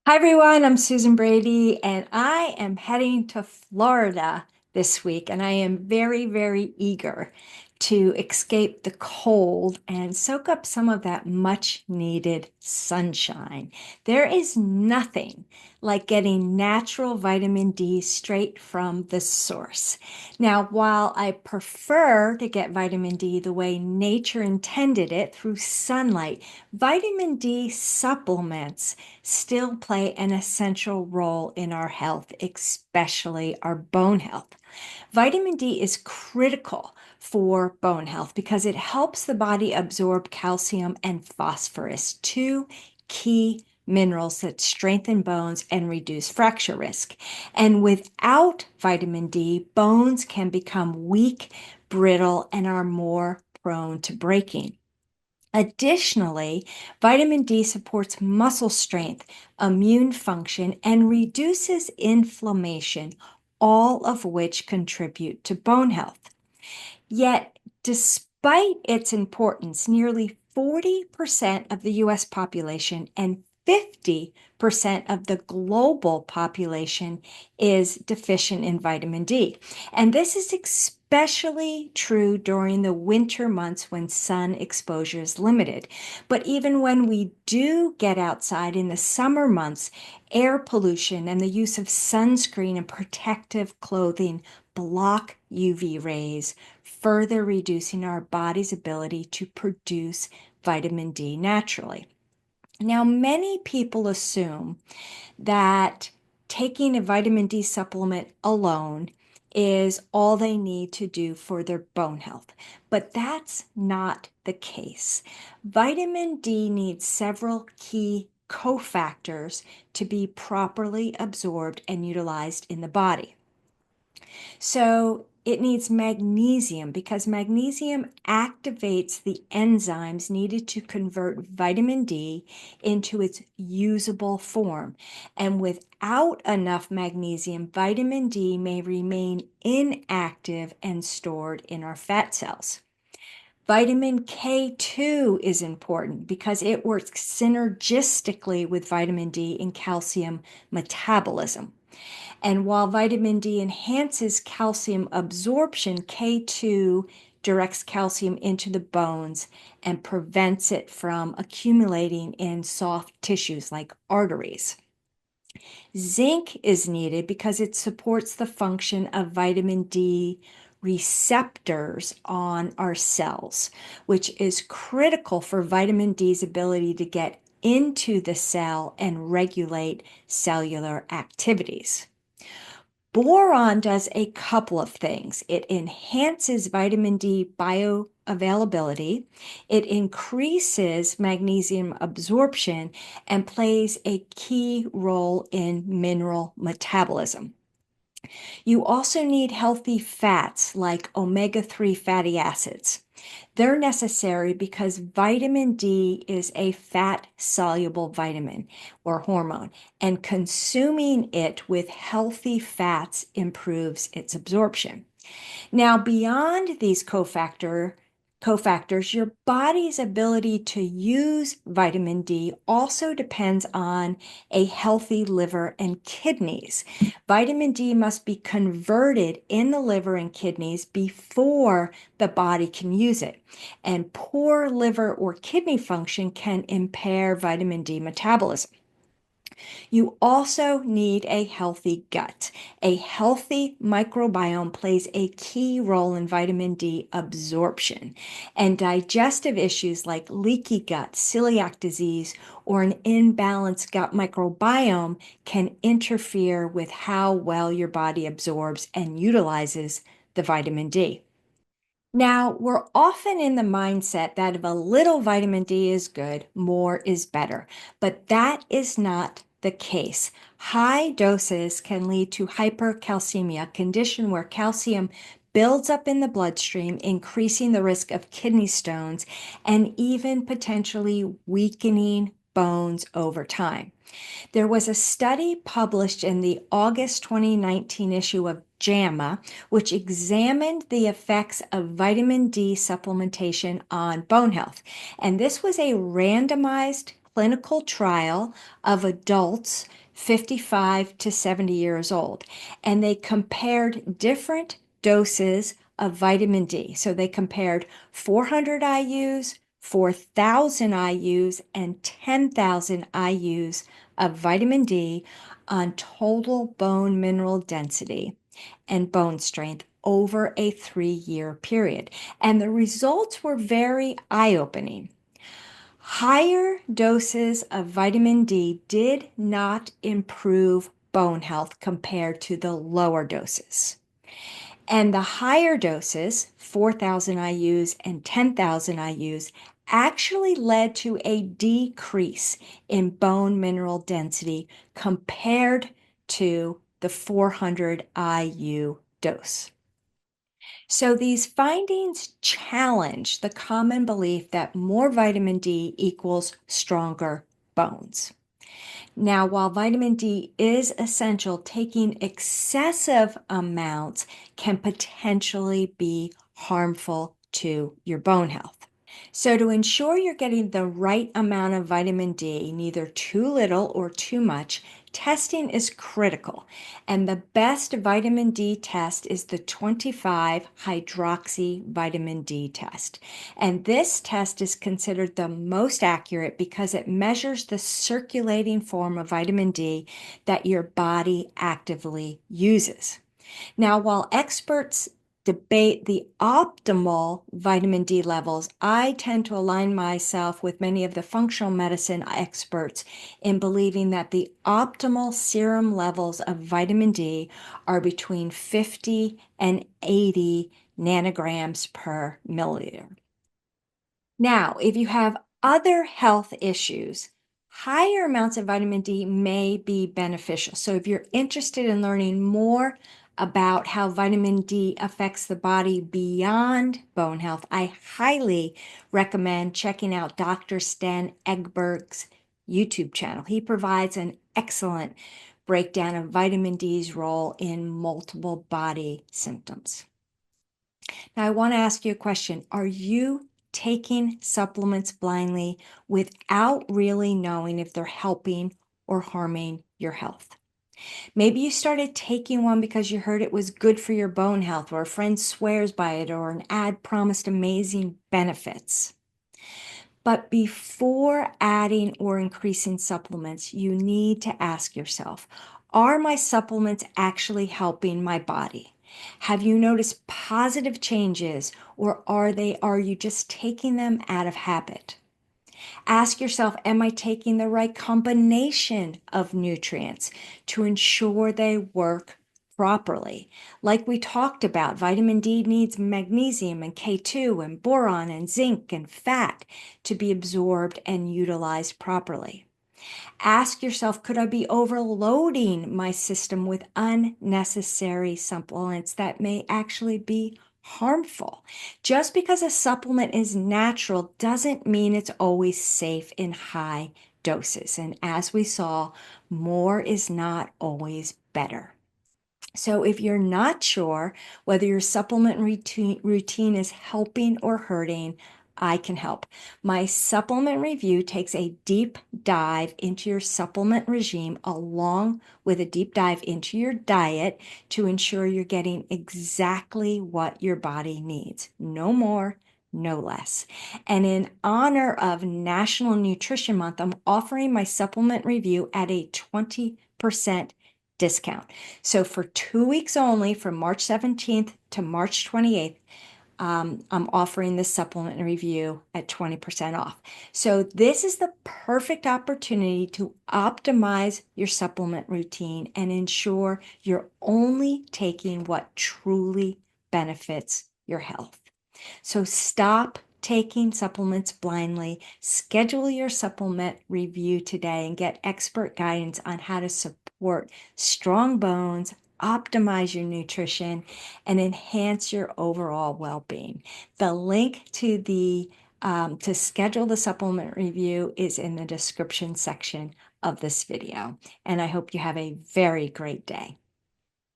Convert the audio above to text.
Hi everyone, I'm Susan Brady, and I am heading to Florida this week, and I am very, very eager to escape the cold and soak up some of that much needed sunshine. There is nothing like getting natural vitamin D straight from the source. Now, while I prefer to get vitamin D the way nature intended it through sunlight, vitamin D supplements still play an essential role in our health, especially our bone health. Vitamin D is critical for bone health because it helps the body absorb calcium and phosphorus, two key minerals that strengthen bones and reduce fracture risk. And without vitamin D, bones can become weak, brittle, and are more prone to breaking. Additionally, vitamin D supports muscle strength, immune function, and reduces inflammation, all of which contribute to bone health. Yet, despite its importance, nearly 40% of the US population and 50% of the global population is deficient in vitamin D. And this is especially true during the winter months when sun exposure is limited. But even when we do get outside in the summer months, air pollution and the use of sunscreen and protective clothing block UV rays, further reducing our body's ability to produce vitamin D naturally. Now, many people assume that taking a vitamin D supplement alone is all they need to do for their bone health, but that's not the case. Vitamin D needs several key cofactors to be properly absorbed and utilized in the body. So it needs magnesium because magnesium activates the enzymes needed to convert vitamin D into its usable form. And without enough magnesium, vitamin D may remain inactive and stored in our fat cells. Vitamin K2 is important because it works synergistically with vitamin D in calcium metabolism. And while vitamin D enhances calcium absorption, K2 directs calcium into the bones and prevents it from accumulating in soft tissues like arteries. Zinc is needed because it supports the function of vitamin D receptors on our cells, which is critical for vitamin D's ability to get into the cell and regulate cellular activities. Boron does a couple of things. It enhances vitamin D bioavailability, it increases magnesium absorption, and plays a key role in mineral metabolism. You also need healthy fats like omega-3 fatty acids. They're necessary because vitamin D is a fat-soluble vitamin or hormone, and consuming it with healthy fats improves its absorption. Now, beyond these cofactors, your body's ability to use vitamin D also depends on a healthy liver and kidneys. Vitamin D must be converted in the liver and kidneys before the body can use it. And poor liver or kidney function can impair vitamin D metabolism. You also need a healthy gut. A healthy microbiome plays a key role in vitamin D absorption, and digestive issues like leaky gut, celiac disease, or an imbalanced gut microbiome can interfere with how well your body absorbs and utilizes the vitamin D. Now, we're often in the mindset that if a little vitamin D is good, more is better. But that is not the case. High doses can lead to hypercalcemia, a condition where calcium builds up in the bloodstream, increasing the risk of kidney stones and even potentially weakening bones over time. There was a study published in the August 2019 issue of JAMA, which examined the effects of vitamin D supplementation on bone health. And this was a randomized clinical trial of adults 55 to 70 years old, and they compared different doses of vitamin D. So they compared 400 IUs, 4,000 IUs, and 10,000 IUs of vitamin D on total bone mineral density and bone strength over a 3-year period. And the results were very eye-opening. Higher doses of vitamin D did not improve bone health compared to the lower doses. And the higher doses, 4,000 IUs and 10,000 IUs, actually led to a decrease in bone mineral density compared to the 400 IU dose. So these findings challenge the common belief that more vitamin D equals stronger bones. Now, while vitamin D is essential, taking excessive amounts can potentially be harmful to your bone health. So to ensure you're getting the right amount of vitamin D, neither too little or too much, testing is critical. And the best vitamin D test is the 25-hydroxy vitamin D test. And this test is considered the most accurate because it measures the circulating form of vitamin D that your body actively uses. Now, while experts debate the optimal vitamin D levels, I tend to align myself with many of the functional medicine experts in believing that the optimal serum levels of vitamin D are between 50 and 80 nanograms per milliliter. Now, if you have other health issues, higher amounts of vitamin D may be beneficial. So if you're interested in learning more about how vitamin D affects the body beyond bone health, I highly recommend checking out Dr. Sten Ekberg's YouTube channel. He provides an excellent breakdown of vitamin D's role in multiple body symptoms. Now, I want to ask you a question. Are you taking supplements blindly without really knowing if they're helping or harming your health? Maybe you started taking one because you heard it was good for your bone health, or a friend swears by it, or an ad promised amazing benefits. But before adding or increasing supplements, you need to ask yourself, are my supplements actually helping my body? Have you noticed positive changes, or are you just taking them out of habit? Ask yourself, am I taking the right combination of nutrients to ensure they work properly? Like we talked about, vitamin D needs magnesium and K2 and boron and zinc and fat to be absorbed and utilized properly. Ask yourself, could I be overloading my system with unnecessary supplements that may actually be harmful? Just because a supplement is natural doesn't mean it's always safe in high doses. And as we saw, more is not always better. So if you're not sure whether your supplement routine is helping or hurting, I can help. My supplement review takes a deep dive into your supplement regime along with a deep dive into your diet to ensure you're getting exactly what your body needs. No more, no less. And in honor of National Nutrition Month, I'm offering my supplement review at a 20% discount. So for 2 weeks only, from March 17th to March 28th, I'm offering this supplement review at 20% off. So this is the perfect opportunity to optimize your supplement routine and ensure you're only taking what truly benefits your health. So stop taking supplements blindly. Schedule your supplement review today and get expert guidance on how to support strong bones, optimize your nutrition, and enhance your overall well-being. The link to schedule the supplement review is in the description section of this video. And I hope you have a very great day.